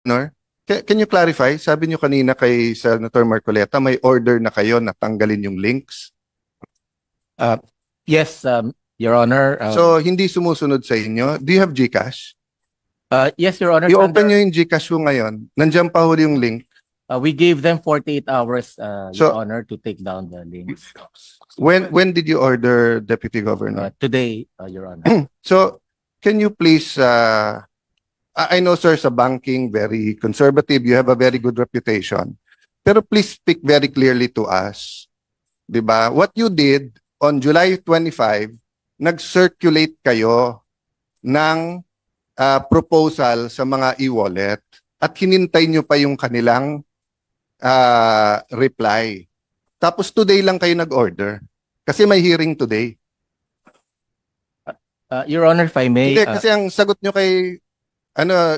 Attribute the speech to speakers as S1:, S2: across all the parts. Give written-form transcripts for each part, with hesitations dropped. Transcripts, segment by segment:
S1: Honor, can you clarify? Sabi niyo kanina kay Senator Marcoleta, may order na kayo na tanggalin yung links.
S2: Yes, Your Honor.
S1: So, hindi sumusunod sa inyo. Do you have GCash?
S2: Yes, Your Honor.
S1: I-open nyo yung GCash mo ngayon. Nandiyan pa huli yung link.
S2: We gave them 48 hours,
S1: So-
S2: Your Honor, to take down the links.
S1: When did you order, Deputy Governor?
S2: Today, Your Honor.
S1: So, can you please, I know, sir, sa banking, very conservative, you have a very good reputation. Pero please speak very clearly to us. Diba? What you did on July 25, nag-circulate kayo ng proposal sa mga e-wallet at hinintay nyo pa yung kanilang reply. Tapos today lang kayo nag-order. Kasi may hearing today.
S2: Your Honor, if I may.
S1: Hindi, kasi ang sagot nyo kay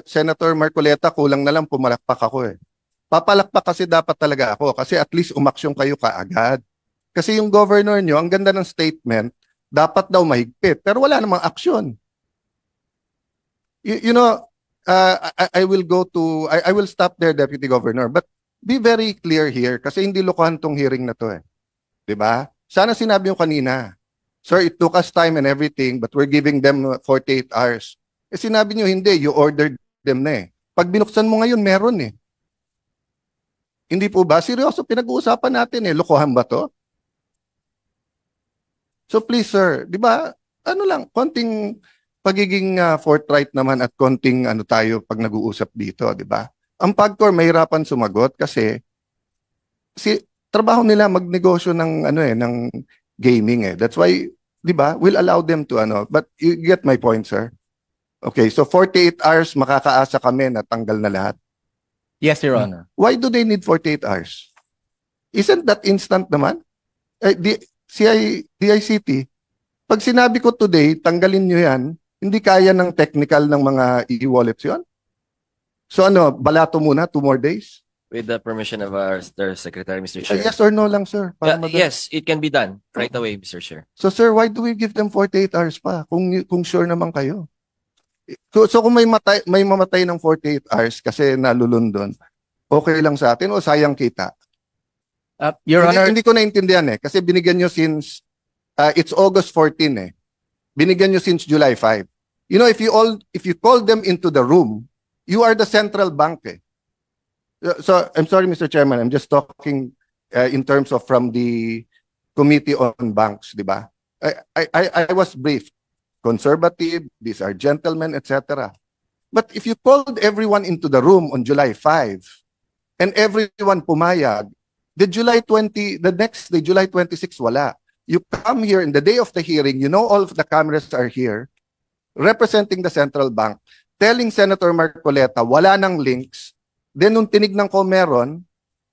S1: Senator Marcoleta, kulang na lang pumalakpak ako eh. Papalakpak kasi dapat talaga ako kasi at least umaksyon kayo kaagad. Kasi yung governor nyo, ang ganda ng statement, dapat daw mahigpit. Pero wala namang aksyon. You know, I will go to, I will stop there, Deputy Governor. But be very clear here kasi hindi lokohan tong hearing na to eh. Diba? Sana sinabi yung kanina, sir, it took us time and everything, but we're giving them 48 hours. Eh sinabi nyo, hindi, you ordered them na eh. Pag binuksan mo ngayon, meron eh. Hindi po ba? Seryoso, pinag-uusapan natin eh. Lokohan ba to? So please, sir, di ba, ano lang, konting pagiging forthright naman at konting ano tayo pag nag-uusap dito, di ba? Ang PAGCOR mahirapan sumagot kasi trabaho nila magnegosyo ng ano eh, ng gaming eh. That's why, di ba, we'll allow them to ano, but you get my point, sir. Okay, so 48 hours makakaasa kami na tanggal na lahat.
S2: Yes, Your Honor.
S1: Why do they need 48 hours? Isn't that instant naman? DICT, pag sinabi ko today, tanggalin nyo yan, hindi kaya ng technical ng mga e-wallets yun? So ano, balato muna, 2 more days?
S3: With the permission of our Secretary, Mr. Chair.
S1: Yes or no lang, sir?
S3: Yes, it can be done right away, Mr. Chair.
S1: So sir, why do we give them 48 hours pa kung sure naman kayo? So kung may mamatay ng 48 hours kasi nalulundon, okay lang sa atin o sayang kita?
S2: Your Honor.
S1: Hindi ko naintindihan eh. Kasi binigyan nyo since, it's August 14 eh. Binigyan nyo since July 5. You know, if you call them into the room, you are the central bank eh. So, I'm sorry, Mr. Chairman, I'm just talking in terms of from the Committee on Banks, di ba? I was briefed. Conservative, these are gentlemen, etc. But if you called everyone into the room on July 5 and everyone pumayag, the next day, July 26, wala. You come here in the day of the hearing, you know all of the cameras are here, representing the central bank, telling Senator Marcoleta, wala nang links, then nung tinignan ko meron,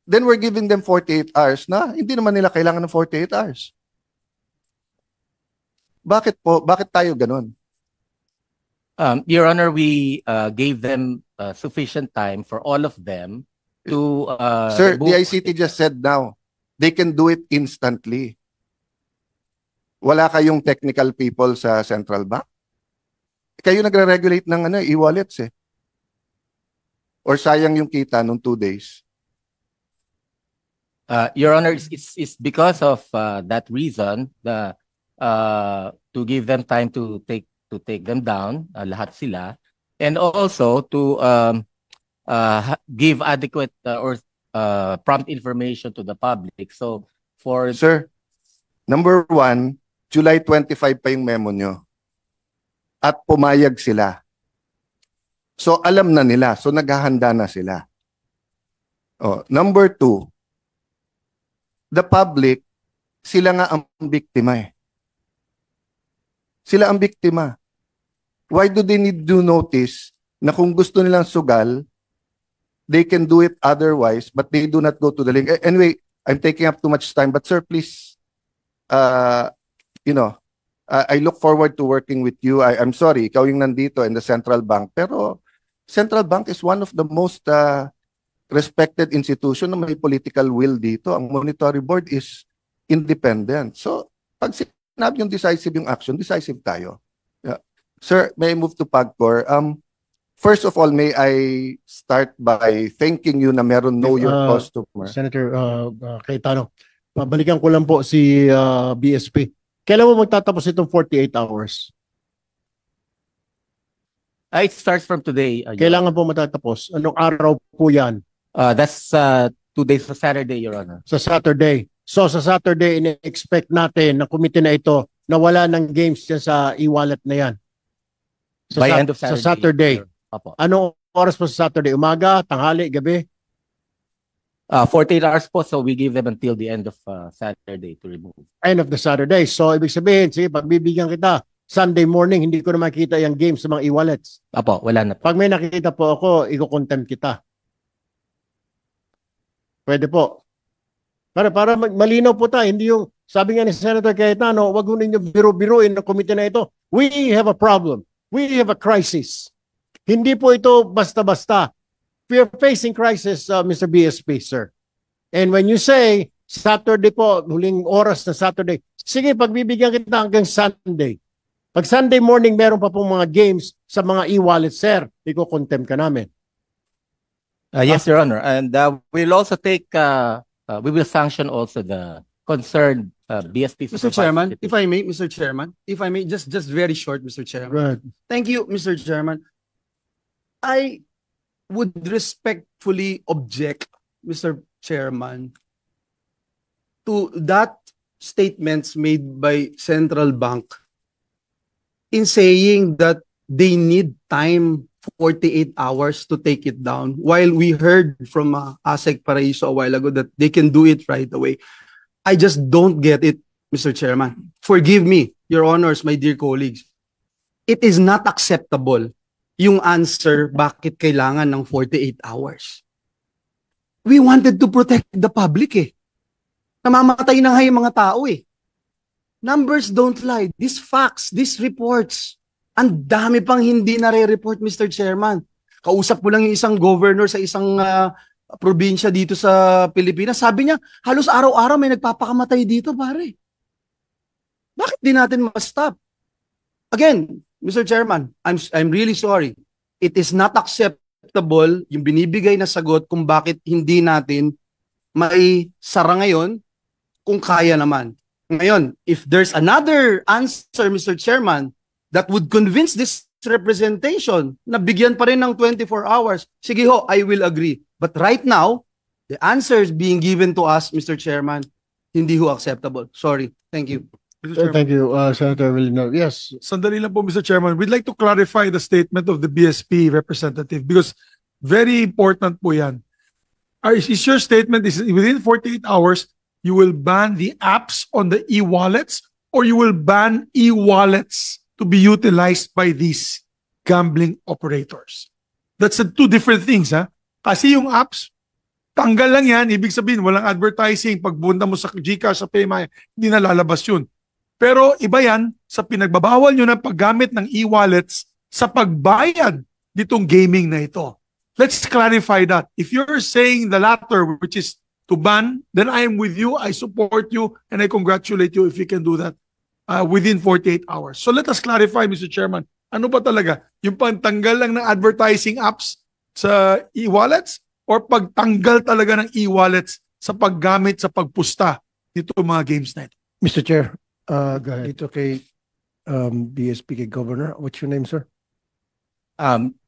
S1: then we're giving them 48 hours na hindi naman nila kailangan ng 48 hours. Bakit po? Bakit tayo ganun?
S2: Your Honor, we gave them sufficient time for all of them to
S1: Sir, the ICT just said now, they can do it instantly. Wala kayong technical people sa central bank? Kayo nagre-regulate ng e-wallets eh. Or sayang yung kita nung 2 days?
S2: Your Honor, it's because of that reason to give them time to take them down, lahat sila, and also to give adequate or prompt information to the public. So for
S1: Sir, number 1, July 25 pa yung memo nyo. At pumayag sila. So alam na nila. So naghahanda na sila. Number 2, the public, sila nga ang biktima eh. Sila ang biktima. Why do they need to notice na kung gusto nilang sugal, they can do it otherwise, but they do not go to the link. Anyway, I'm taking up too much time, but sir, please, I look forward to working with you. I'm sorry, ikaw yung nandito in the central bank, pero central bank is one of the most respected institution na may political will dito. Ang monetary board is independent. So, pag sinabi yung decisive yung action, decisive tayo. Yeah. Sir, may I move to PAGCOR? First of all, may I start by thanking you na meron know your customer.
S4: Senator Cayetano, pabalikan ko lang po si BSP. Kailan mo magtatapos itong 48 hours?
S2: It starts from today. Your
S4: Kailangan po matatapos. Anong araw po yan?
S2: That's 2 days sa Saturday, Your Honor.
S4: Sa Saturday. So sa Saturday, in-expect natin na committee na ito na wala ng games dyan sa e-wallet na yan.
S2: By end of Saturday.
S4: Sa Saturday.
S2: Opo.
S4: Anong oras po sa Saturday? Umaga, tanghali, gabi?
S2: 48 hours po, so we give them until the end of Saturday to remove.
S4: End of the Saturday. So ibig sabihin, sige, pagbibigyan kita, Sunday morning, hindi ko na makita yung games sa mga e-wallets.
S2: Opo, wala na po.
S4: Pag may nakikita po ako, i-contempt kita. Pwede po. Para malinaw po tayo, hindi yung, sabi nga ni Senator Cayetano, wag mo ninyo biro-biruin na komite na ito. We have a problem. We have a crisis. Hindi po ito basta-basta. We are facing crisis, Mr. BSP, sir. And when you say, Saturday po, huling oras na Saturday, sige, pagbibigyan kita hanggang Sunday. Pag Sunday morning, meron pa pong mga games sa mga e-wallet, sir, iko-contempt ka namin.
S2: Yes, Your Honor. And we'll also take, we will sanction also the concerned BSP.
S5: Mr. Chairman, if I may, Mr. Chairman, if I may, just very short, Mr. Chairman.
S4: Right.
S5: Thank you, Mr. Chairman. I would respectfully object, Mr. Chairman, to that statements made by Central Bank in saying that they need time 48 hours to take it down, while we heard from ASEC Paraiso a while ago that they can do it right away. I just don't get it, Mr. Chairman. Forgive me, Your Honors, my dear colleagues. It is not acceptable yung answer bakit kailangan ng 48 hours. We wanted to protect the public eh. Namamatay na nga yung mga tao eh. Numbers don't lie. These facts, these reports, ang dami pang hindi nare-report, Mr. Chairman. Kausap ko lang yung isang governor sa isang probinsya dito sa Pilipinas. Sabi niya, halos araw-araw may nagpapakamatay dito, pare. Bakit di natin ma-stop? Again, Mr. Chairman, I'm really sorry. It is not acceptable yung binibigay na sagot kung bakit hindi natin mai sara ngayon kung kaya naman. Ngayon, if there's another answer, Mr. Chairman, that would convince this representation na bigyan pa rin ng 24 hours, sige ho, I will agree. But right now, the answers being given to us, Mr. Chairman, hindi ho acceptable. Sorry. Thank you.
S6: Mr. Chairman.
S4: Thank you, Senator Villanueva. Yes.
S6: Sandali lang po, Mr. Chairman. We'd like to clarify the statement of the BSP representative because very important po yan. Is your statement is within 48 hours, you will ban the apps on the e-wallets or you will ban e-wallets to be utilized by these gambling operators? That's two different things, ha? Kasi yung apps, tanggal lang yan. Ibig sabihin, walang advertising. Pag punta mo sa GCash, sa PayMaya, hindi na lalabas yun. Pero iba yan sa pinagbabawal nyo ng paggamit ng e-wallets sa pagbayad nitong gaming na ito. Let's clarify that. If you're saying the latter, which is to ban, then I am with you, I support you, and I congratulate you if you can do that within 48 hours. So let us clarify, Mr. Chairman, ano ba talaga? Yung pagtanggal lang ng advertising apps sa e-wallets or pagtanggal talaga ng e-wallets sa paggamit sa pagpusta nito mga games na ito?
S4: Mr. Chair, dito kay BSP, kay Governor. What's your name, sir?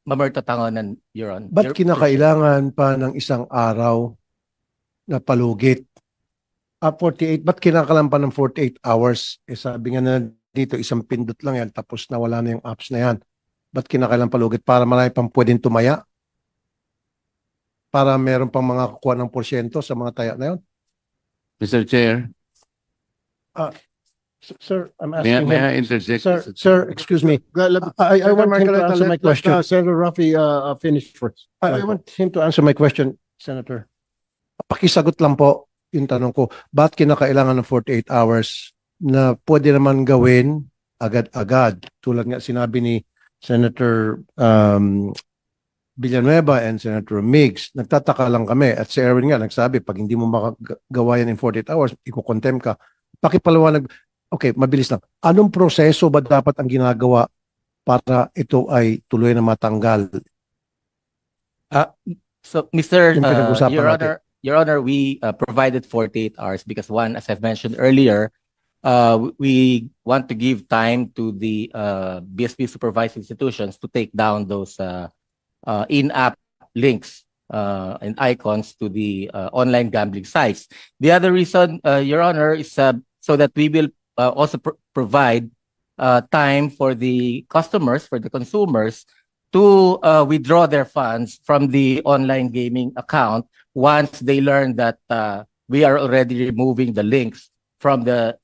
S2: Mamerto Tangonan, Your Honor.
S4: Ba't kinakailangan pa ng isang araw na palugit? 48, ba't kinakalan pa ng 48 hours? Eh sabi nga na dito, isang pindot lang yan, tapos nawala na yung apps na yan. Ba't kinakailangan palugit? Para marami pang pwedeng tumaya? Para meron pang mga kukuha ng porsyento sa mga taya na yun?
S7: Mr. Chair,
S4: Sir, I'm
S7: may
S4: asking
S7: I
S4: him.
S7: interject?
S4: Sir, excuse me. I want him to answer my question. Senator Rafi, finish first. I want him to answer my question, Senator. Pakisagot lang po yung tanong ko. Ba't kinakailangan ng 48 hours na pwede naman gawin agad-agad? Tulad nga sinabi ni Senator Villanueva and Senator Migs, nagtataka lang kami. At si Erwin nga nagsabi, pag hindi mo makagawa yan in 48 hours, iko-contempt ka. Pakipaliwanag. Okay, mabilis lang. Anong proseso ba dapat ang ginagawa para ito ay tuloy na matanggal?
S2: So, Mr.
S4: Yung pinag-usapan
S2: Your
S4: natin.
S2: Your Honor, we provided 48 hours because one, as I've mentioned earlier, we want to give time to the BSP supervised institutions to take down those in-app links and icons to the online gambling sites. The other reason, Your Honor, is so that we will also provide time for the customers, for the consumers, to withdraw their funds from the online gaming account once they learn that we are already removing the links from the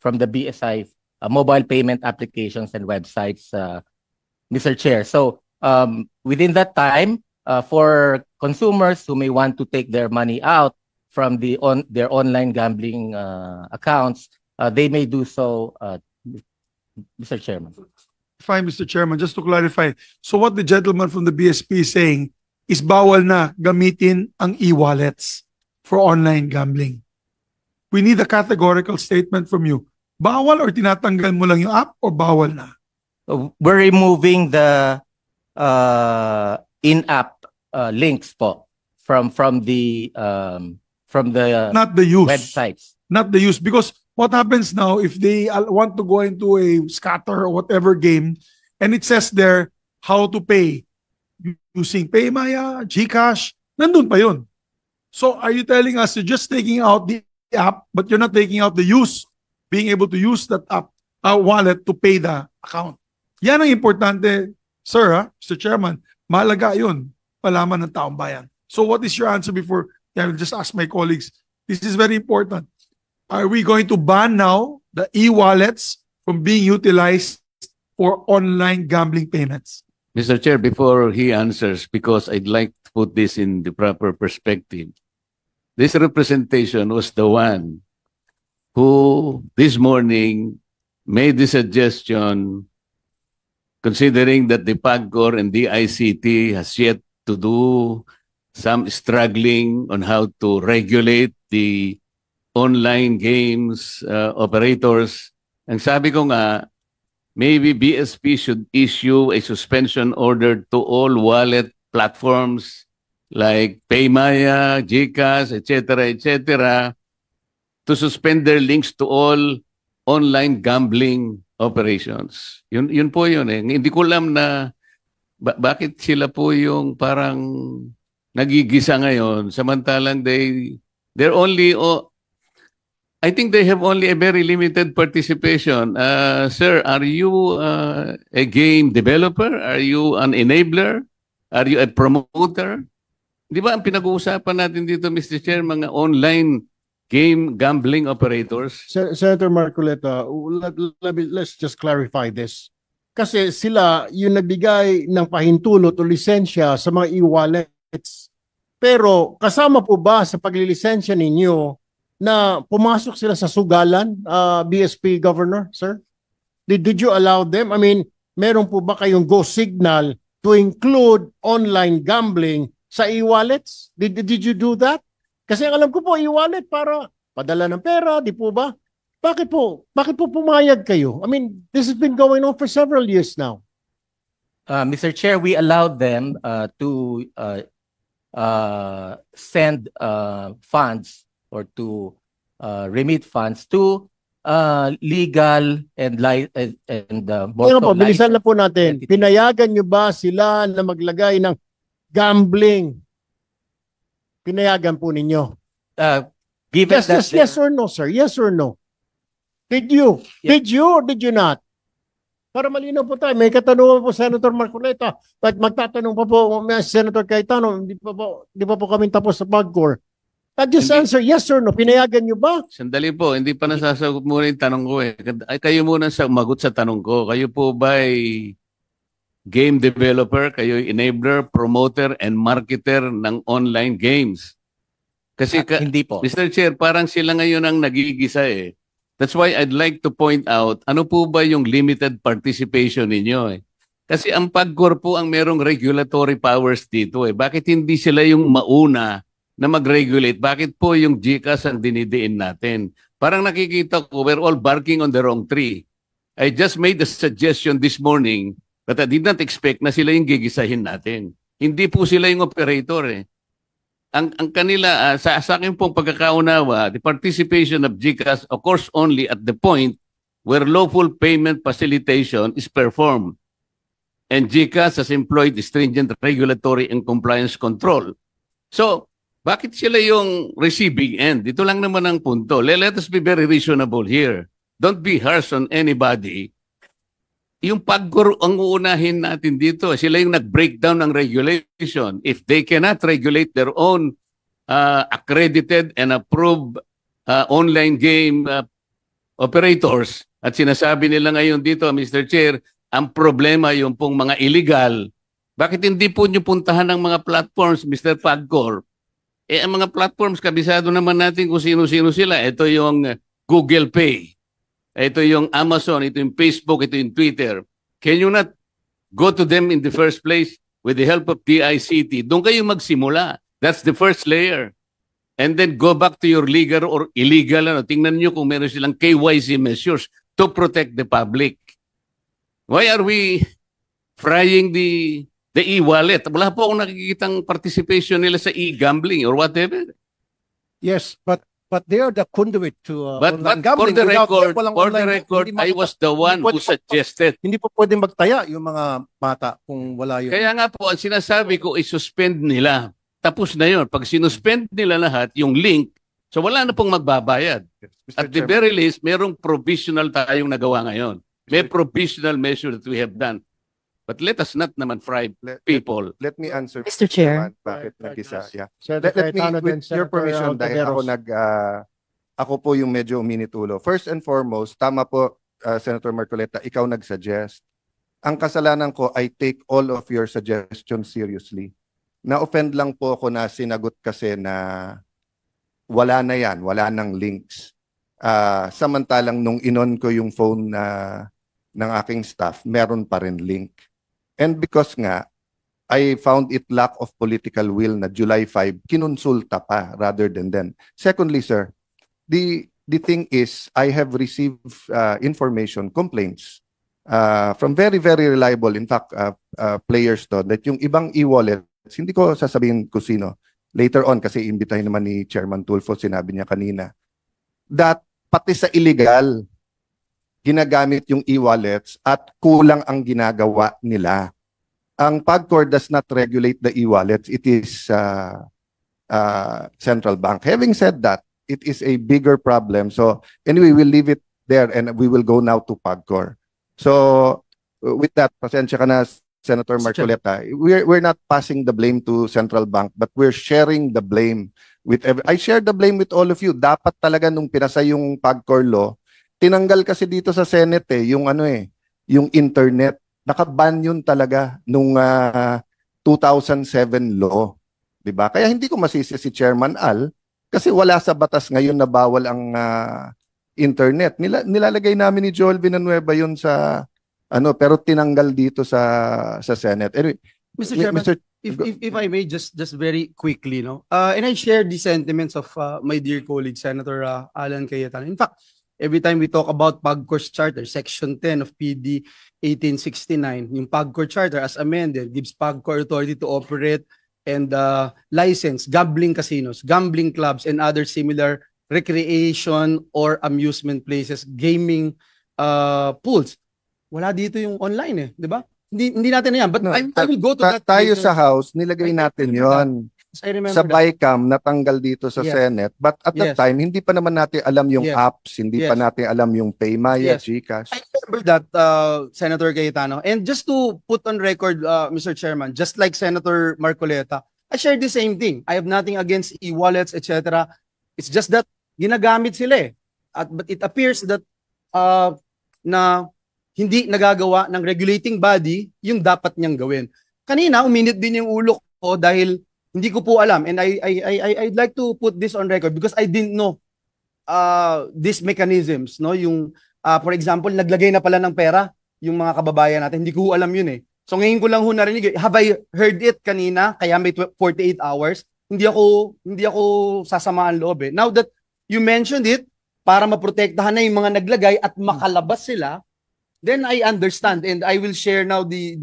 S2: BSI mobile payment applications and websites, Mr. Chair. So within that time, for consumers who may want to take their money out from their online gambling accounts, they may do so, Mr. Chairman.
S6: Fine, Mr. Chairman, just to clarify. So what the gentleman from the BSP is saying is bawal na gamitin ang e-wallets for online gambling. We need a categorical statement from you. Bawal or tinatanggal mo lang yung app or bawal na?
S2: We're removing the in-app links po from the
S6: Not the use.
S2: websites.
S6: Not the use. Because what happens now if they want to go into a scatter or whatever game and it says there how to pay using PayMaya, GCash, nandun pa yun. So are you telling us you're just taking out the app but you're not taking out the use, being able to use that app, wallet to pay the account? Yan ang importante, sir, Mr. Chairman. Mahalaga yun, malaman ng taong bayan. So what is your answer before, I will just ask my colleagues. This is very important. Are we going to ban now the e-wallets from being utilized for online gambling payments?
S7: Mr. Chair, before he answers, because I'd like to put this in the proper perspective, this representation was the one who this morning made the suggestion, considering that the PAGCOR and the ICT has yet to do some struggling on how to regulate the online games operators. Ang sabi ko nga, maybe BSP should issue a suspension order to all wallet platforms like PayMaya, GCash, etc., to suspend their links to all online gambling operations. Yun po yun eh. Hindi ko alam na bakit sila po yung parang nagigisa ngayon samantalang they're only I think they have only a very limited participation. Sir, are you a game developer? Are you an enabler? Are you a promoter? Di ba ang pinag-uusapan natin dito, Mr. Chair, mga online game gambling operators?
S4: Senator Marcoleta, let's just clarify this. Kasi sila yung nagbigay ng pahintulot o lisensya sa mga e-wallets. Pero kasama po ba sa paglilisensya ninyo na pumasok sila sa sugalan, BSP Governor, sir? Did you allow them? I mean, meron po ba kayong go signal to include online gambling sa e-wallets? Did you do that? Kasi ang alam ko po, e-wallet para padala ng pera, di po ba? Bakit po pumayag kayo? I mean, this has been going on for several years now.
S2: Mr. Chair, we allowed them to send funds or to remit funds to legal and
S4: Ngayon po, bilisan na po natin. Pinayagan nyo ba sila na maglagay ng gambling? Pinayagan po ninyo?
S2: Given that
S4: Yes or no, sir? Yes or no? Did you?
S2: Yes.
S4: Did you or did you not? Para malinaw po tayo. May katanungan po Senator Marcoleta. At magtatanong pa po Senator Cayetano, di pa po kami tapos sa PAGCOR. Just
S7: Hindi.
S4: answer yes or no. Pinayagan nyo ba?
S7: Sandali po, hindi pa nasasagot muna yung tanong ko eh. Kayo muna magot sa tanong ko. Kayo po ba ay game developer? Kayo ay enabler, promoter, and marketer ng online games? Kasi
S2: hindi po.
S7: Mr. Chair, parang sila ngayon ang nagigisa eh. That's why I'd like to point out, ano po ba yung limited participation ninyo eh? Kasi ang PAGCOR po ang merong regulatory powers dito eh. Bakit hindi sila yung mauna na mag-regulate? Bakit po yung GCash ang dinidiin natin? Parang nakikita ko, we're all barking on the wrong tree. I just made a suggestion this morning that I did not expect na sila yung gigisahin natin. Hindi po sila yung operator eh. Ang kanila, sa akin pong pagkakaunawa, the participation of GCash occurs only at the point where lawful payment facilitation is performed. And GCash has employed stringent regulatory and compliance control. So, bakit sila yung receiving end? Ito lang naman ang punto. Let us be very reasonable here. Don't be harsh on anybody. Yung PAGCOR ang uunahin natin dito. Sila yung nag-breakdown ng regulation. If they cannot regulate their own accredited and approved online game operators, at sinasabi nila ngayon dito, Mr. Chair, ang problema yung pong mga illegal. Bakit hindi po nyo puntahan ng mga platforms, Mr. PAGCOR? Ang mga platforms, kabisado naman natin kung sino-sino sila. Ito yung Google Pay. Ito yung Amazon, ito yung Facebook, ito yung Twitter. Can you not go to them in the first place with the help of DICT? Doon kayo magsimula. That's the first layer. And then go back to your legal or illegal. Tingnan nyo kung meron silang KYC measures to protect the public. Why are we frying the e-wallet? Wala po akong nakikitang participation nila sa e-gambling or whatever.
S4: Yes, but they are the conduit to
S7: But
S4: online
S7: for
S4: gambling.
S7: the
S4: Without
S7: record,
S4: them, walang
S7: for the
S4: online,
S7: record,
S4: hindi
S7: I was the one who
S4: pwede-
S7: suggested.
S4: Hindi po pwedeng magtaya yung mga bata kung wala yun.
S7: Kaya nga po, ang sinasabi ko, i-suspend nila. Tapos na yun. Pag sinuspend nila lahat, yung link, so wala na pong magbabayad.
S1: Mr.
S7: At the
S1: Chairman,
S7: very least, merong provisional tayong nagawa ngayon. May provisional measure that we have done. But let us not naman fry people.
S1: let me answer.
S8: Mr. Chair.
S1: Bakit nag-isa? Yeah.
S4: Senator
S1: Let me,
S4: Cayetano, then
S1: with your
S4: Senator
S1: permission, dahil ako
S4: Ontiveros.
S1: ako po yung medyo uminitulo. First and foremost, tama po, Senator Marcoleta, ikaw nag-suggest. Ang kasalanan ko, I take all of your suggestions seriously. Na-offend lang po ako na sinagot kasi na wala na yan, wala nang links. Samantalang nung inon ko yung phone ng aking staff, meron pa rin link. And because nga, I found it lack of political will na July 5, kinonsulta pa rather than then. Secondly, sir, the thing is, I have received information, complaints from very, very reliable, in fact, players to, that yung ibang e-wallets, hindi ko sasabihin kung sino, later on, kasi imbitahin naman ni Chairman Tulfo, sinabi niya kanina, that pati sa illegal, ginagamit yung e-wallets at kulang ang ginagawa nila. Ang PAGCOR does not regulate the e-wallets. It is central bank. Having said that, it is a bigger problem. So anyway, we'll leave it there and we will go now to PAGCOR. So with that, pasensya ka na, Senator Marcoleta, we're not passing the blame to central bank, but we're sharing the blame with I share the blame with all of you. Dapat talaga nung pinasa yung PAGCOR law, tinanggal kasi dito sa Senate yung yung internet. Nakaban yun talaga nung 2007 law, 'di ba? Kaya hindi ko masisi si Chairman Al kasi wala sa batas ngayon na bawal ang internet. Nilalagay namin ni Joel Villanueva yun sa pero tinanggal dito sa Senate. Anyway,
S5: Mr. Chairman, if I may just very quickly, no. And I share the sentiments of my dear colleague Senator Alan Cayetano. In fact, every time we talk about PAGCOR's charter, Section 10 of PD 1869, yung PAGCOR charter as amended gives PAGCOR authority to operate and license gambling casinos, gambling clubs, and other similar recreation or amusement places, gaming pools. Wala dito yung online di ba? Hindi natin na yan. But
S1: No,
S5: I will go to that
S1: tayo
S5: later.
S1: sa House, nilagay natin yon.
S5: I remember
S1: Sa
S5: that.
S1: BICAM, natanggal dito sa
S5: Yes.
S1: Senate. But at that
S5: Yes.
S1: time, hindi pa naman natin alam yung
S5: Yes.
S1: apps, hindi pa
S5: Yes.
S1: natin alam yung Paymaya,
S5: Yes.
S1: GCash.
S5: I remember that, Senator Cayetano. And just to put on record, Mr. Chairman, just like Senator Marcoleta, I share the same thing. I have nothing against e-wallets, etc. It's just that ginagamit sila but it appears that na hindi nagagawa ng regulating body yung dapat niyang gawin. Kanina, uminit din yung ulo ko dahil hindi ko po alam, and I'd like to put this on record because I didn't know these mechanisms, no? Yung for example, naglagay na pala ng pera yung mga kababayan natin. Hindi ko alam yun So ngayon ko lang narinig. Have I heard it kanina? Kaya may 48 hours. Hindi ako sasamaan loob Now that you mentioned it, para maprotektahan na yung mga naglagay at makalabas sila, then I understand, and I will share now the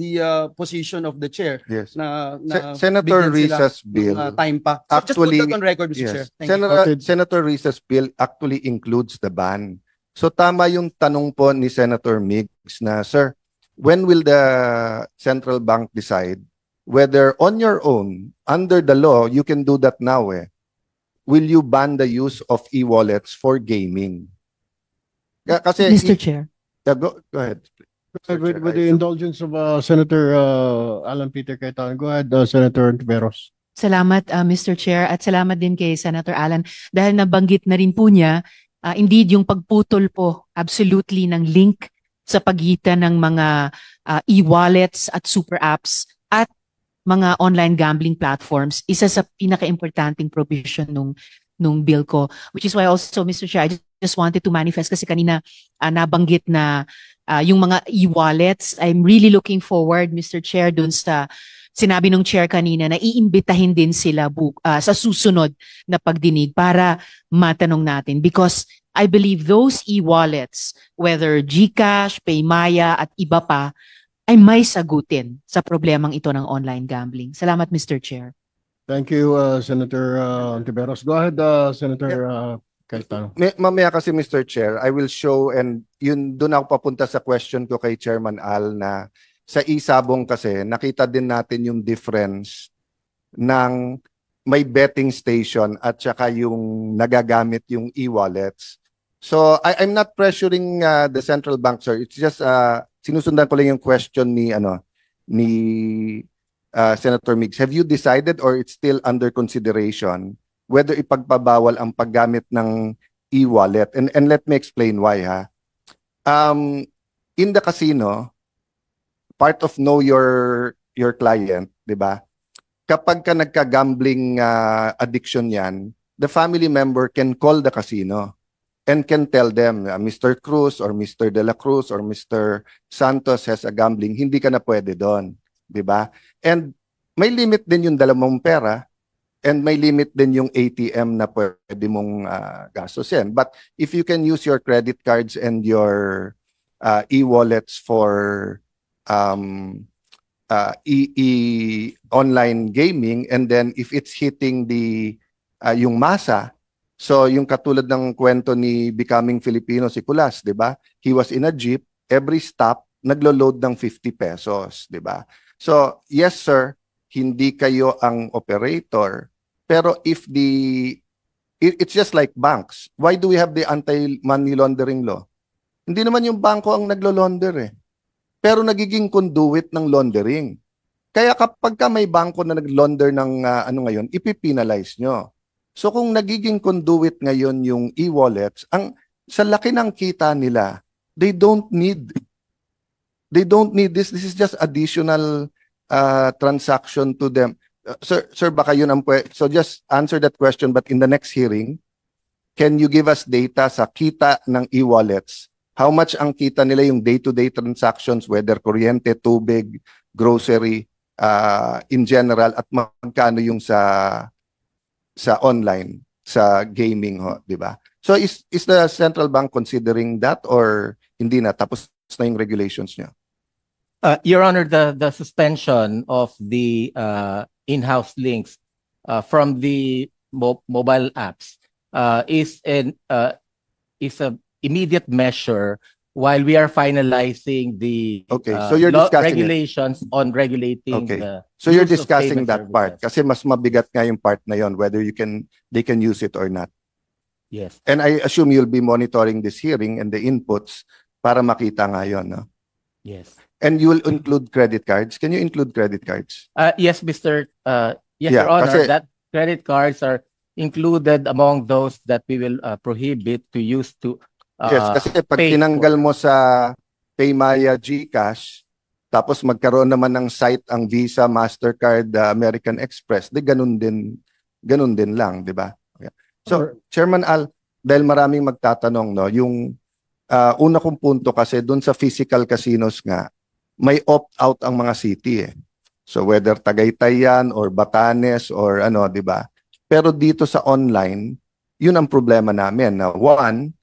S5: position of the chair
S1: Yes.
S5: na
S1: Senator
S5: bigyan sila
S1: Risa's bill,
S5: ng, time pa. So just put
S1: actually,
S5: that on record, Mr. Chair.
S1: yes,
S5: Thank you.
S1: Senator Risa's bill actually includes the ban. So tama yung tanong po ni Senator Migs na, sir, when will the central bank decide whether on your own, under the law, you can do that now will you ban the use of e-wallets for gaming? Kasi
S8: Mr. Chair.
S1: Go ahead.
S4: With the indulgence of Senator Alan Peter Cayetano, go ahead, Senator Ontiveros.
S8: Salamat, Mr. Chair, at salamat din kay Senator Alan. Dahil nabanggit na rin po niya, indeed, yung pagputol po, absolutely, ng link sa pagitan ng mga e-wallets at super apps at mga online gambling platforms, isa sa pinaka-importanting provision nung bill ko. Which is why also, Mr. Chair, I just wanted to manifest kasi kanina nabanggit na yung mga e-wallets. I'm really looking forward, Mr. Chair, dun sa sinabi ng chair kanina na iimbitahin din sila sa susunod na pagdinig para matanong natin. Because I believe those e-wallets, whether GCash, Paymaya at iba pa, ay may sagutin sa problemang ito ng online gambling. Salamat, Mr. Chair.
S4: Thank you, Senator Ontiveros. Go ahead, Senator Cayetano.
S1: Mamaya kasi, Mr. Chair, I will show, and yun doon ako papunta sa question ko kay Chairman Al, na sa isabong kasi nakita din natin yung difference ng may betting station at saka yung nagagamit yung e-wallets. So I'm not pressuring the central bank, sir. It's just sinusundan ko lang yung question ni Senator Migs. Have you decided or it's still under consideration whether ipagpabawal ang paggamit ng e-wallet? And let me explain why in the casino, part of know your client, 'di ba? Kapag ka nagka-gambling addiction 'yan, the family member can call the casino and can tell them, Mr. Cruz or Mr. De La Cruz or Mr. Santos has a gambling, hindi ka na pwede doon, 'di ba? And may limit din yung dala mong pera and may limit din yung ATM na pwede mong gastusin. But if you can use your credit cards and your e-wallets for online gaming, and then if it's hitting yung masa, so yung katulad ng kwento ni Becoming Filipino si Kulas, 'di ba? He was in a jeep, every stop naglo-load ng 50 pesos, 'di ba? So, yes sir, hindi kayo ang operator, pero if it's just like banks. Why do we have the anti-money laundering law? Hindi naman yung bangko ang naglo-launder pero nagiging conduit ng laundering. Kaya kapag may bangko na nag-launder ng ngayon, ipipinalize nyo. So kung nagiging conduit ngayon yung e-wallets, sa laki ng kita nila, they don't need this. This is just additional transaction to them. Sir, baka yun so just answer that question, but in the next hearing, can you give us data sa kita ng e-wallets? How much ang kita nila yung day-to-day transactions, whether kuryente, tubig, grocery, in general, at magkano yung sa online, sa gaming, di ba? So is the central bank considering that or hindi na? Tapos na yung regulations niya?
S2: Your Honor, the suspension of the in-house links from the mobile apps is an immediate measure while we are finalizing the
S1: so you're discussing
S2: regulations on regulating
S1: so you're
S2: use of
S1: discussing
S2: payment
S1: that part
S2: services.
S1: kasi mas mabigat nga yung part na yon, whether they can use it or not.
S2: Yes.
S1: And I assume you'll be monitoring this hearing and the inputs para makita nga yon, no?
S2: Yes.
S1: And you will include credit cards. Can you include credit cards?
S2: Yes, Mr. Yes,
S1: Yeah,
S2: Your Honor,
S1: kasi-
S2: that credit cards are included among those that we will prohibit to use to
S1: Yes, kasi pag
S2: pay
S1: tinanggal
S2: for.
S1: mo sa Paymaya, GCash, tapos magkaroon naman ng site ang Visa, Mastercard, American Express, ganun din lang, di ba? Okay. So, Chairman Al, dahil maraming magtatanong, no, yung una kong punto kasi dun sa physical casinos nga, may opt-out ang mga city . So whether Tagaytay yan or Batanes or di ba? Pero dito sa online, yun ang problema namin. One,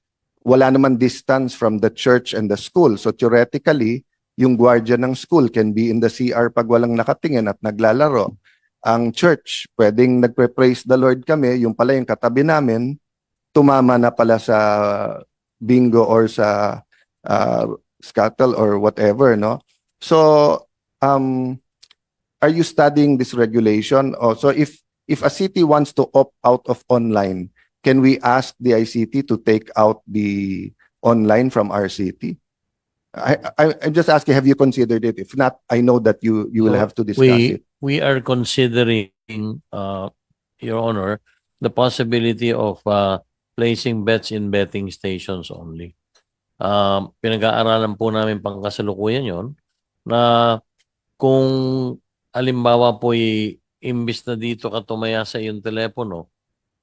S1: wala naman distance from the church and the school. So theoretically, yung guardian ng school can be in the CR pag walang nakatingin at naglalaro. Ang church, pwedeng nagpe-praise the Lord kami, yung pala yung katabi namin, tumama na pala sa bingo or sa scuttle or whatever, no? So, are you studying this regulation? Oh, so if a city wants to opt out of online, can we ask the ICT to take out the online from our city? I'm just asking, have you considered it? If not, I know that you will have to discuss it.
S9: We are considering, Your Honor, the possibility of placing bets in betting stations only. Pinag-aaralan po namin pangkasalukuyan yon na kung halimbawa po imbis na dito ka tumaya sa iyong telepono,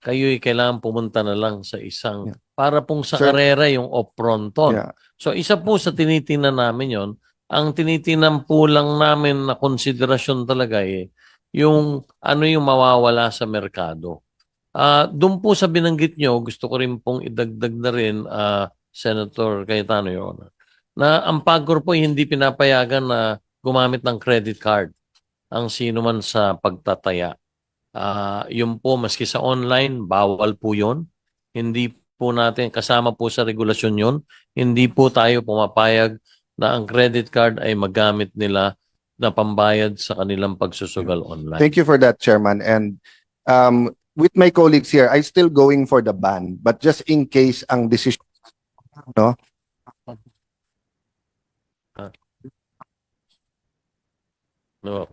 S9: kayo'y kailangan pumunta na lang sa isang para pong sa
S1: Sir,
S9: karera yung off-fronton.
S1: Yeah.
S9: So isa po sa tinitingnan namin yon. Ang tinitingnan po lang namin na konsiderasyon talaga yung ano yung mawawala sa merkado. Doon po sa binanggit nyo, gusto ko rin pong idagdag na rin, Senator Cayetano, Your Honor, na ang PAGCOR po hindi pinapayagan na gumamit ng credit card ang sino man sa pagtataya. Yun po, maski sa online, bawal po yun. Hindi po natin, kasama po sa regulasyon yun, hindi po tayo pumapayag na ang credit card ay magamit nila na pambayad sa kanilang pagsusugal online.
S1: Thank you for that, Chairman. And with my colleagues here, I still going for the ban, but just in case ang decision, no?
S9: No.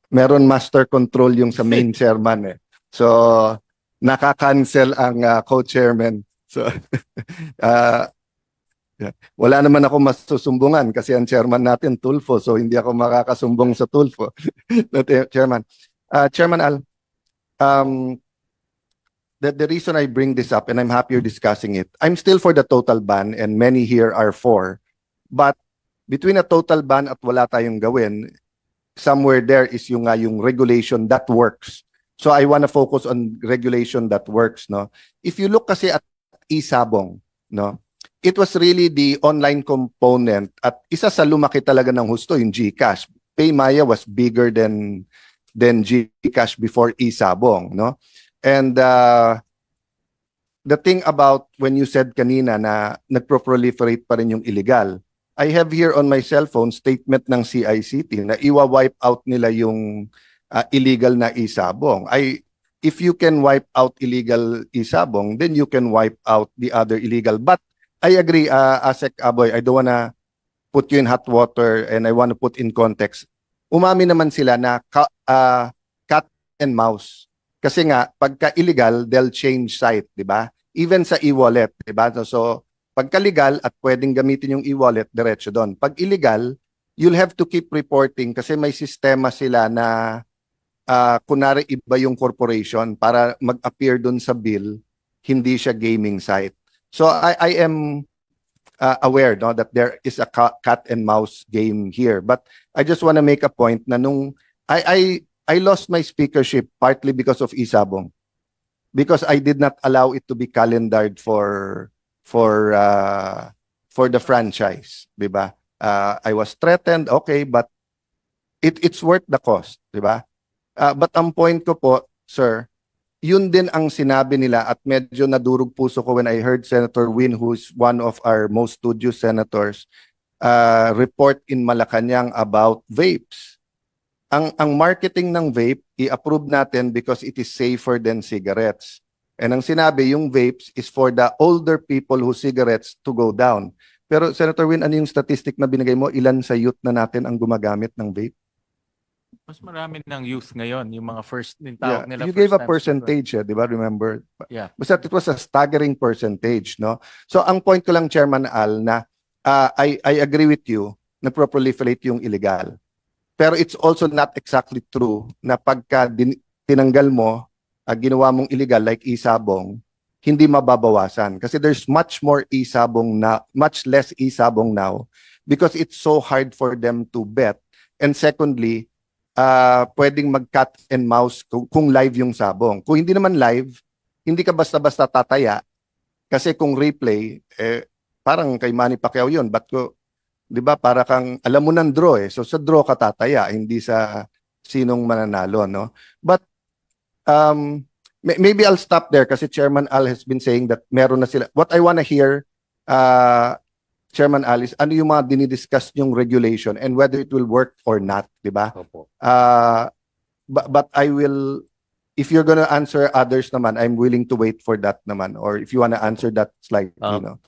S1: Meron master control yung sa main chairman eh. So naka-cancel ang co-chairman. So wala naman ako masusumbungan kasi ang chairman natin Tulfo, so hindi ako makakasumbong sa Tulfo. Chairman. Chairman Al, the reason I bring this up, and I'm happy you're discussing it, I'm still for the total ban and many here are for, but between a total ban at wala tayong gawin, somewhere there is yung regulation that works. So I want to focus on regulation that works, no? If you look kasi at Isabong, no? It was really the online component at isa sa lumaki talaga ng husto yung GCash. PayMaya was bigger than GCash before Isabong, no? And the thing about when you said kanina na nagproliferate pa rin yung illegal, I have here on my cell phone statement ng CICT na iwa-wipe out nila yung illegal na Isabong. If you can wipe out illegal Isabong, then you can wipe out the other illegal. But I agree, Asek Aboy, I don't wanna put you in hot water and I want to put in context. Umami naman sila na cat and mouse. Kasi nga, pagka illegal, they'll change site, di ba? Even sa e-wallet, di ba? So, pagka legal at pwedeng gamitin yung e-wallet, diretso doon. Pag illegal, you'll have to keep reporting kasi may sistema sila na kunwari iba yung corporation para mag-appear doon sa bill, hindi siya gaming site. So I am aware, no, that there is a cat and mouse game here. But I just want to make a point na nung I lost my speakership partly because of Isabong. Because I did not allow it to be calendared for the franchise, di ba? I was threatened, okay, but it's worth the cost, di ba? But ang point ko po, sir, yun din ang sinabi nila at medyo nadurog puso ko when I heard Senator Win, who's one of our most studious senators, report in Malacanang about vapes. Ang marketing ng vape, i-approve natin because it is safer than cigarettes. And ang sinabi, yung vapes is for the older people who cigarettes to go down. Pero Senator Win, ano yung statistic na binigay mo? Ilan sa youth na natin ang gumagamit ng vape?
S2: Mas marami ng youth ngayon, yung mga first, yung tawag nila.
S1: You gave a
S2: first-time
S1: percentage, di ba? Remember?
S2: Yeah.
S1: Basta it was a staggering percentage, no? So ang point ko lang, Chairman Al, na I agree with you, nagproliferate yung illegal. Pero it's also not exactly true na pagka tinanggal mo, ginawa mong illegal like Isabong, hindi mababawasan. Kasi there's much more Isabong now, much less Isabong now because it's so hard for them to bet. And secondly, pwedeng mag-cat and mouse kung live yung sabong. Kung hindi naman live, hindi ka basta-basta tataya Kasi kung replay, parang kay Manny Pacquiao yun. Ba't ko, di ba, para kang, alam mo ng draw eh. So sa draw ka tataya, hindi sa sinong mananalo, no? But, maybe I'll stop there kasi Chairman Al has been saying that meron na sila. What I want to hear, Chairman Al, is ano yung mga dinidiscuss yung regulation and whether it will work or not, di ba?
S9: Opo.
S1: But I will, if you're gonna answer others naman, I'm willing to wait for that naman. Or if you wanna answer that slightly, no?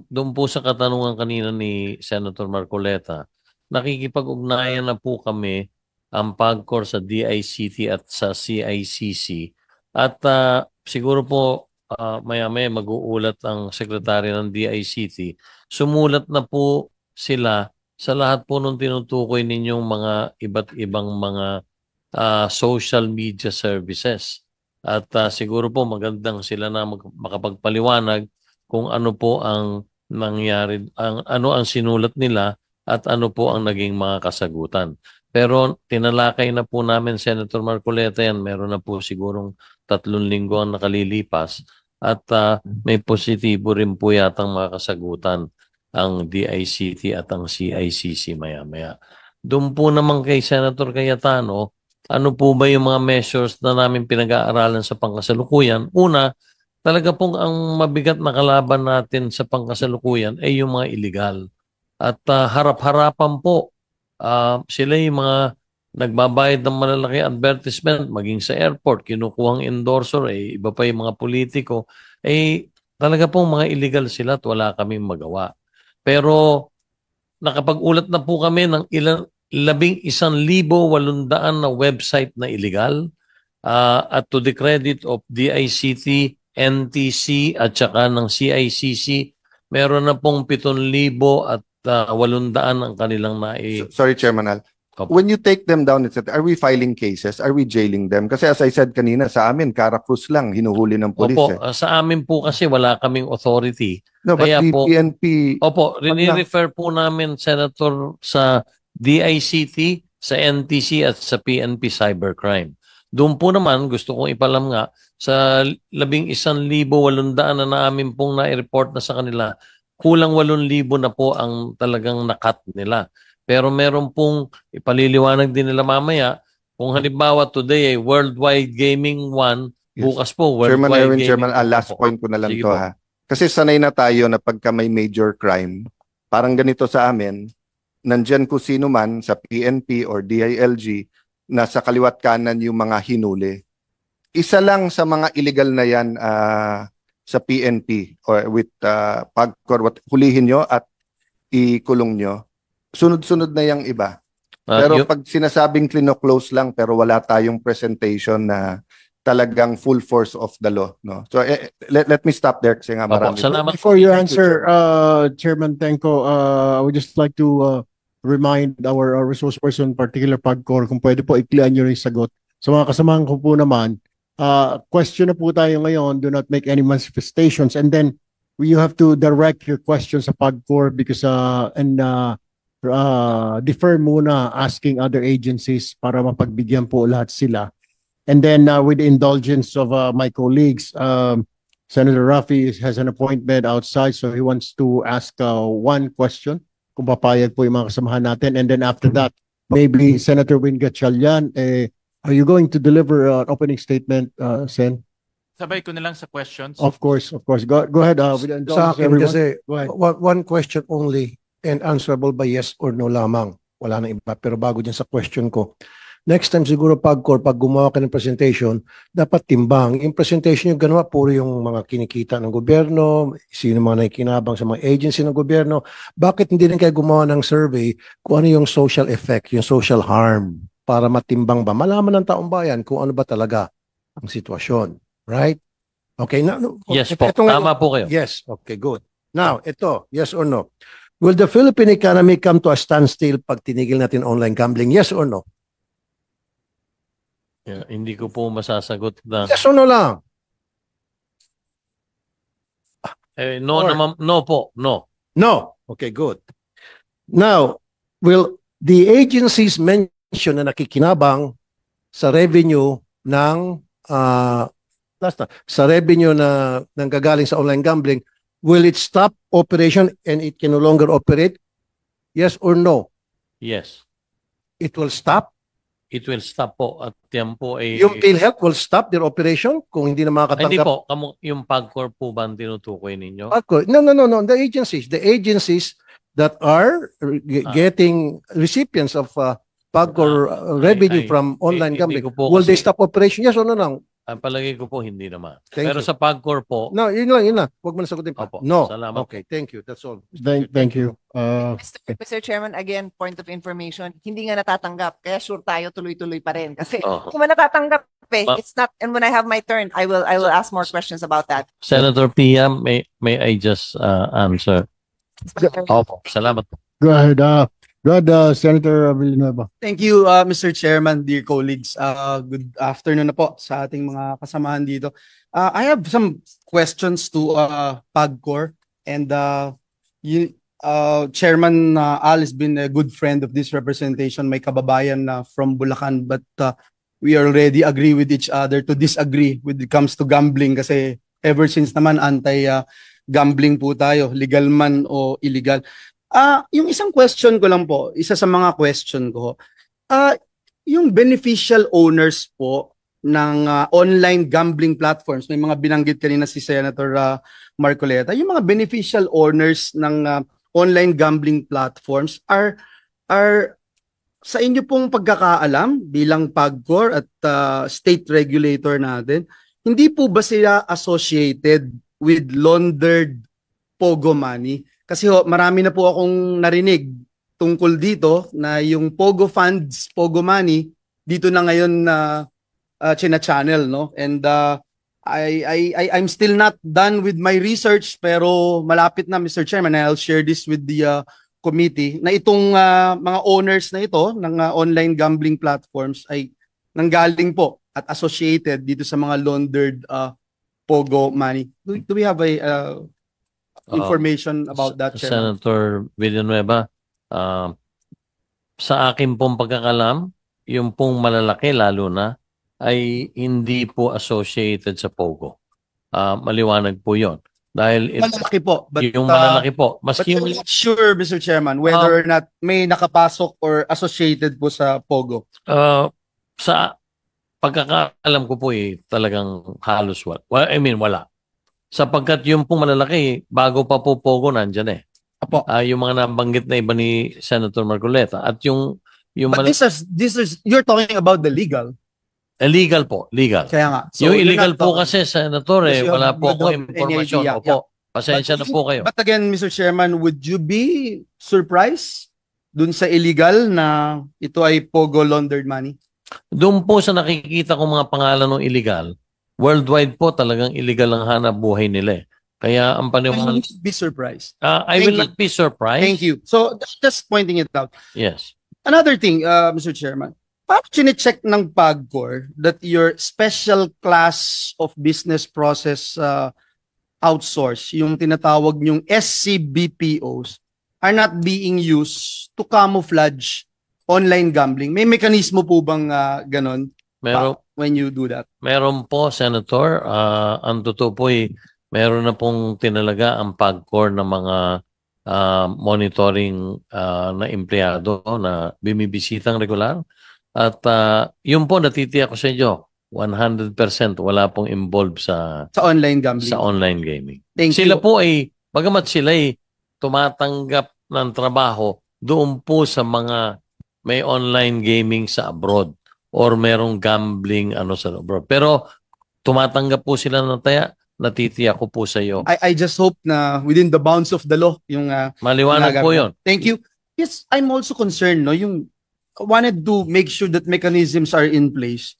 S9: Doon po sa katanungan kanina ni Senator Marcoleta, nakikipag-ugnayan na po kami ang PAGCOR sa DICT at sa CICC. At siguro po maya-maya mag-uulat ang sekretary ng DICT. Sumulat na po sila sa lahat po nung tinutukoy ninyong mga iba't ibang mga social media services. At siguro po magandang sila na makapagpaliwanag kung ano po ang nangyari, ano ang sinulat nila at ano po ang naging mga kasagutan. Pero tinalakay na po namin, Senator Marcoleta, yan. Meron na po sigurong 3 linggo ang nakalilipas at may positibo rin po yatang mga kasagutan ang DICT at ang CICC maya-maya. Doon po naman kay Senator Cayetano, ano po ba yung mga measures na namin pinag-aaralan sa pangkasalukuyan? Una, talaga pong ang mabigat na kalaban natin sa pangkasalukuyan ay yung mga illegal. At harap-harapan po, sila yung mga nagbabayad ng malalaki advertisement, maging sa airport, kinukuhang endorser, iba pa yung mga politiko, talaga pong mga illegal sila at wala kaming magawa. Pero nakapag-ulat na po kami ng 11,800 na website na illegal at to the credit of DICT, NTC at saka ng CICC, meron na pong 7,800 ang kanilang
S1: Sorry, Chairman Al.
S9: Opo.
S1: When you take them down, etc., are we filing cases? Are we jailing them? Kasi as I said kanina, sa amin, Caracruz lang, hinuhuli ng polis.
S9: Opo, sa amin po kasi wala kaming authority.
S1: No, but
S9: Kaya
S1: the
S9: po,
S1: PNP...
S9: Opo, rini-refer po namin, Senator, sa DICT, sa NTC at sa PNP Cybercrime. Doon po naman, gusto kong ipalam nga, sa 11,800 na namin pong na-report na sa kanila, kulang 8,000 na po ang talagang nakat nila. Pero meron pong ipaliliwanag din nila mamaya, kung halimbawa today ay Worldwide Gaming 1, bukas po
S1: Chairman
S9: Worldwide
S1: Erwin,
S9: Gaming.
S1: Chairman Al, last
S9: Opo.
S1: point ko na lang
S9: Sige
S1: to
S9: po.
S1: ha. Kasi sanay na tayo na pagka may major crime, parang ganito sa amin, nandyan kung sino man sa PNP or DILG na sa kaliwat kanan yung mga hinuli. Isa lang sa mga illegal na yan sa PNP or with PAGCOR, hulihin nyo at ikulong nyo. Sunod-sunod na yung iba. Pero pag sinasabing klino-close lang pero wala tayong presentation na talagang full force of the law, no? So let me stop there kasi nga marami.
S9: Salamat.
S4: Before you
S1: Thank you,
S4: answer, Chairman Tenko, I would just like to remind our resource person, particular PAGCOR, kung pwede po iklian nyo rin sagot. Sa mga kasamahan ko po naman, question na po tayo ngayon, do not make any manifestations, and then you have to direct your questions sa PAGCOR because defer muna asking other agencies para mapagbigyan po lahat sila. And then with the indulgence of my colleagues, Senator Raffy has an appointment outside, so he wants to ask one question, kung papayag po yung mga kasamahan natin. And then after that, maybe Senator Win Gatchalian, are you going to deliver an opening statement, Sen?
S10: Sabay ko na lang sa questions.
S4: Of course. Go ahead. With the indulgence,
S11: Sa akin
S4: everyone.
S11: kasi,
S4: Go ahead.
S11: one question only and answerable by yes or no lamang. Wala na iba. Pero bago dyan sa question ko, next time siguro PAGCOR, pag gumawa ka ng presentation, dapat timbang. Yung presentation yung ganawa, puro yung mga kinikita ng gobyerno, sino mga nakikinabang sa mga agency ng gobyerno. Bakit hindi rin kayo gumawa ng survey kung ano yung social effect, yung social harm, para matimbang ba? Malaman ng taong bayan kung ano ba talaga ang sitwasyon. Right? Okay.
S9: Yes po,
S11: ito nga-
S9: tama po kayo.
S11: Yes. Okay, good. Now, ito, yes or no? Will the Philippine economy come to a standstill pag tinigil natin online gambling? Yes or no?
S9: Hindi ko po masasagot na.
S11: Yes or no lang?
S9: No
S11: Or-
S9: naman, no po, no.
S11: No. Okay, good. Now, will the agencies mention na nakikinabang sa revenue ng last na, sa revenue na nanggagaling sa online gambling, will it stop operation and it can no longer operate? Yes or no?
S9: Yes.
S11: It will stop?
S9: It will stop po at yan po ay...
S11: Yung PhilHealth will stop their operation kung hindi na
S9: Hindi
S11: makakatanggap?
S9: po, yung PAGCOR po ba ang tinutukoy ninyo?
S11: No. The agencies that are getting recipients of PAGCOR revenue from online
S9: hindi
S11: gambling,
S9: ko po
S11: will they
S9: kasi-
S11: stop operation? Yes or no lang?
S9: Ang palagay ko po hindi naman.
S11: Thank
S9: Pero
S11: you.
S9: sa PAGCOR po,
S11: No, yun lang. Huwag mo na sagutin pa.
S9: Opo,
S11: No.
S9: salamat
S11: Okay, thank you. That's all.
S4: Thank you.
S12: Mr. Chairman, again, point of information, hindi nga natatanggap. Kaya sure tayo tuloy-tuloy pa rin. Kasi
S9: Oo.
S12: kung natatanggap
S9: Ma-
S12: it's not, and when I have my turn, I will ask more questions about that.
S9: Senator Pia, may I just answer? Opo, salamat po.
S4: Go ahead, Senator Villanueva.
S5: Thank you, Mr. Chairman, dear colleagues. Good afternoon na po sa ating mga kasamahan dito. I have some questions to PAGCOR, and Chairman Al has been a good friend of this representation, may kababayan from Bulacan, but we already agree with each other to disagree when it comes to gambling kasi ever since naman anti-gambling po tayo, legal man o illegal. Yung isang question ko lang po, isa sa mga question ko, yung beneficial owners po ng online gambling platforms, may mga binanggit kanina si Senator Marcoleta, yung mga beneficial owners ng online gambling platforms are sa inyo pong pagkakaalam bilang PAGCOR at state regulator natin, hindi po ba sila associated with laundered Pogo money? Kasi marami na po akong narinig tungkol dito na yung Pogo funds, Pogo money, dito na ngayon na china-channel, no? And I'm still not done with my research, pero malapit na, Mr. Chairman, I'll share this with the committee, na itong mga owners na ito ng online gambling platforms ay nanggaling po at associated dito sa mga laundered Pogo money. Do we have a information about that, Chairman?
S9: Senator Villanueva, sa akin pong pagkakalam, yung pong malalaki lalo na ay hindi po associated sa Pogo. Maliwanag po yon. Dahil
S5: Malalaki po. But,
S9: yung malalaki po.
S5: but
S9: Maski yung,
S5: I'm not sure, Mr. Chairman, whether or not may nakapasok or associated po sa Pogo.
S9: sa pagkakaalam ko po talagang halos wala. Wala. Sapagkat yung pong malalaki, bago pa po Pogo nandyan eh.
S5: Apo.
S9: Yung mga nabanggit na iba ni Senator Marcoleta. At yung
S5: But this is, you're talking about the legal.
S9: Illegal po, legal.
S5: Kaya nga. So
S9: yung
S5: you're
S9: illegal
S5: not
S9: po
S5: talking-
S9: kasi, Senator,
S5: Because you
S9: wala
S5: have-
S9: po
S5: you
S9: ako
S5: don't have any
S9: impormasyon.
S5: idea.
S9: Opo, pasensya na po kayo.
S5: But again, Mr. Chairman, would you be surprised dun sa illegal na ito ay Pogo laundered money?
S9: Doon po sa nakikita kong mga pangalan ng illegal, worldwide po talagang illegal ang hanap buhay nila eh. Kaya ang
S5: I
S9: paniwala,
S5: would be surprised.
S9: I
S5: Thank
S9: will
S5: you.
S9: not be surprised.
S5: Thank you. So just pointing it out.
S9: Yes.
S5: Another thing, Mr. Chairman, paano chine-check ng PAGCOR that your special class of business process outsource, yung tinatawag yung SCBPOs, are not being used to camouflage online gambling? May mekanismo po bang ganon when you do that?
S9: Meron po, Senator. Ang totoo po meron na pong tinalaga ang PAGCOR ng mga monitoring na empleyado na bumibisitang regular. At yun po, natitiyak ko sa inyo, 100% wala pong involved sa
S5: online gambling.
S9: Sa online gaming.
S5: Thank
S9: Sila
S5: you.
S9: po bagamat sila tumatanggap ng trabaho doon po sa mga may online gaming sa abroad or merong gambling sa abroad. Pero tumatanggap po sila ng taya, natitiyak ko po sa iyo.
S5: I just hope na within the bounds of the law yung
S9: Maliwanag po yun.
S5: Thank you. Yes, I'm also concerned, no, yung wanted to make sure that mechanisms are in place.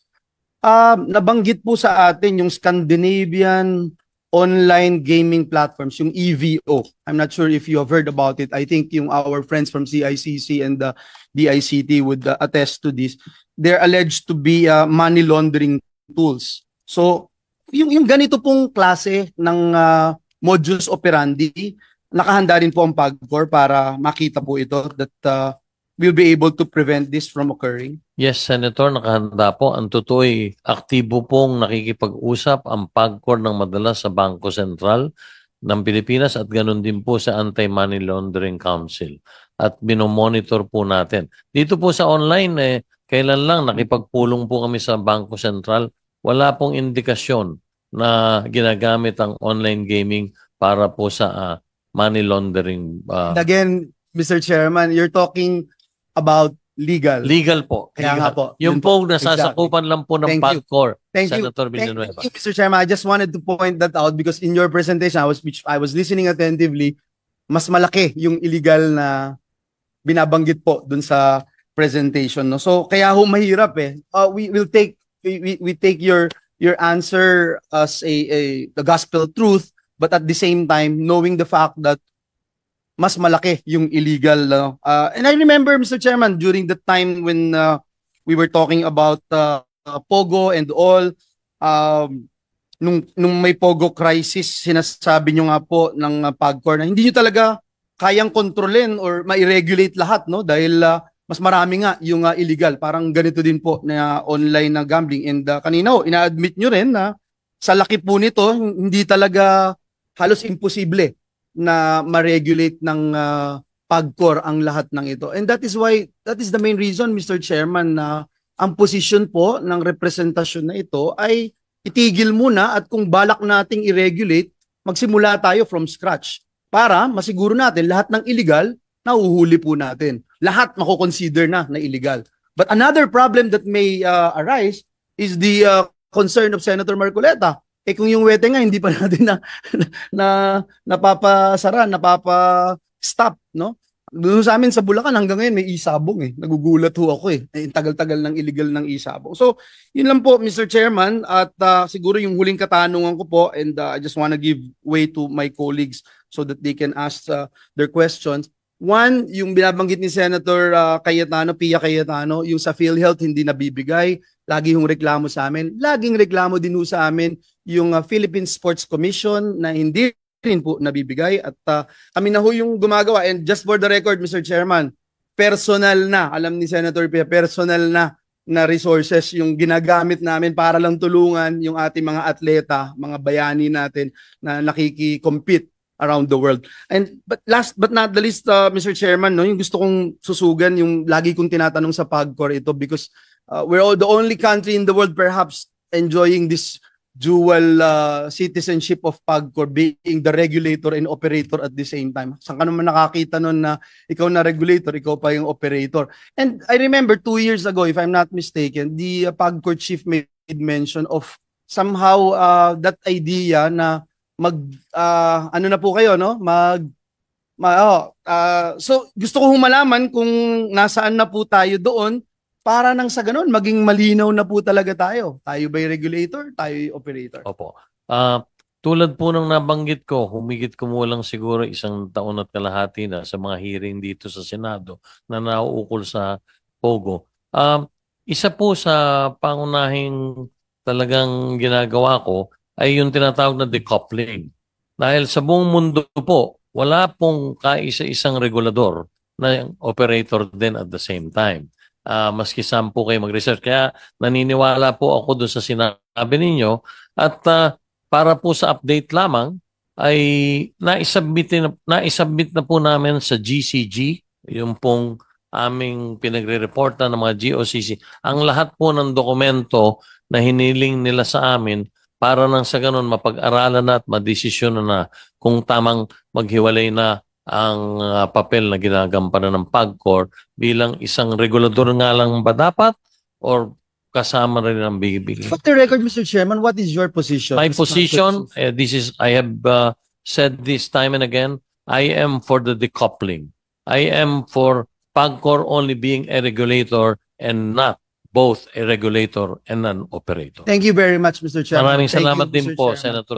S5: Nabanggit po sa atin yung Scandinavian online gaming platforms, yung EVO. I'm not sure if you have heard about it. I think yung our friends from CICC and the DICT would attest to this. They're alleged to be money laundering tools. So, yung ganito pong klase ng modus operandi, nakahanda rin po ang PAGCOR para makita po ito that we'll be able to prevent this from occurring.
S9: Yes, Senator, nakahanda po. Ang totoo'y aktibo pong nakikipag-usap ang PAGCOR ng madalas sa Bangko Sentral ng Pilipinas at ganoon din po sa Anti-Money Laundering Council. At binomonitor po natin. Dito po sa online, kailan lang nakipagpulong po kami sa Bangko Sentral, wala pong indikasyon na ginagamit ang online gaming para po sa money laundering.
S5: And again, Mr. Chairman, you're talking about legal.
S9: Legal po.
S5: Kaya nga po.
S9: Yung
S5: Yun
S9: pong nasasakupan lang po ng
S5: Thank you.
S9: PAGCOR,
S5: Thank you.
S9: Senator
S5: Thank
S9: Villanueva.
S5: you, Mr. Chairman. I just wanted to point that out because in your presentation, which I was listening attentively, mas malaki yung illegal na binabanggit po dun sa presentation. No? So kaya ho mahirap eh. We will take we take your answer as the gospel truth, but at the same time knowing the fact that mas malaki yung illegal. And I remember, Mr. Chairman, during the time when we were talking about Pogo and all, nung may Pogo crisis, sinasabi nyo nga po ng PAGCOR na hindi nyo talaga kayang kontrolin or ma-regulate lahat, no? Dahil mas marami nga yung illegal. Parang ganito din po na online na gambling. And kanina ina-admit nyo rin na sa laki po nito, hindi talaga halos imposible na ma-regulate ng PAGCOR ang lahat ng ito. And that is the main reason, Mr. Chairman, na ang posisyon po ng representasyon na ito ay itigil muna at kung balak nating i-regulate, magsimula tayo from scratch para masiguro natin lahat ng illegal na uhuhuli po natin. Lahat mako-consider na illegal. But another problem that may arise is the concern of Senator Marcoleta. Kung yung wete nga hindi pa natin napapa-stop, no? Doon sa amin sa Bulacan hanggang ngayon may isabong eh. Nagugulat ho ako eh. Tagal-tagal ng illegal ng isabong. So, yun lang po Mr. Chairman at siguro yung huling katanungan ko po and I just wanna give way to my colleagues so that they can ask their questions. One, yung binabanggit ni Senator Pia Cayetano, yung sa PhilHealth hindi nabibigay, lagi yung reklamo sa amin. Laging reklamo din ho sa amin yung Philippine Sports Commission na hindi rin po nabibigay at kami na ho yung gumagawa. And just for the record, Mr. Chairman, personal na, alam ni Senator Pia, personal na resources yung ginagamit namin para lang tulungan yung ating mga atleta, mga bayani natin na nakiki-compete around the world. And but last but not the least, Mr. Chairman, no, yung gusto kong susugan, yung lagi kong tinatanong sa PAGCOR ito because we're all the only country in the world perhaps enjoying this dual citizenship of PAGCOR, being the regulator and operator at the same time. Saan ka naman nakakita nun na ikaw na regulator, ikaw pa yung operator? And I remember 2 years ago, if I'm not mistaken, the PAGCOR chief made mention of somehow that idea na ano na po kayo, no? So gusto ko humalaman kung nasaan na po tayo doon para nang sa ganun maging malinaw na po talaga tayo. Tayo ba'y regulator? Tayo operator?
S9: Opo. Tulad po ng nabanggit ko, humigit kumulang siguro 1 taon at kalahati na sa mga hearing dito sa Senado na nauukol sa Pogo. Isa po sa pangunahing talagang ginagawa ko ay yung tinatawag na decoupling. Dahil sa buong mundo po, wala pong kaisa-isang regulador na operator din at the same time. Maski saan po kayo mag-research. Kaya naniniwala po ako doon sa sinabi ninyo at para po sa update lamang ay naisubmit na po namin sa GCG, yung pong aming pinagre-reportan ng mga GOCC, ang lahat po ng dokumento na hiniling nila sa amin para nang sa ganun mapag-aralan na at madesisyon na kung tamang maghiwalay na ang papel na ginagampanan ng PAGCOR bilang isang regulador nga lang ba dapat or kasama rin ang bigibig.
S5: For the record, Mr. Chairman, what is your position?
S9: My position, I have said this time and again, I am for the decoupling. I am for PAGCOR only being a regulator and not both a regulator and an operator.
S5: Thank you very much, Mr. Chairman.
S9: Maraming
S5: Thank you,
S9: salamat din
S5: Mr.
S9: po,
S5: Chairman.
S9: Senator.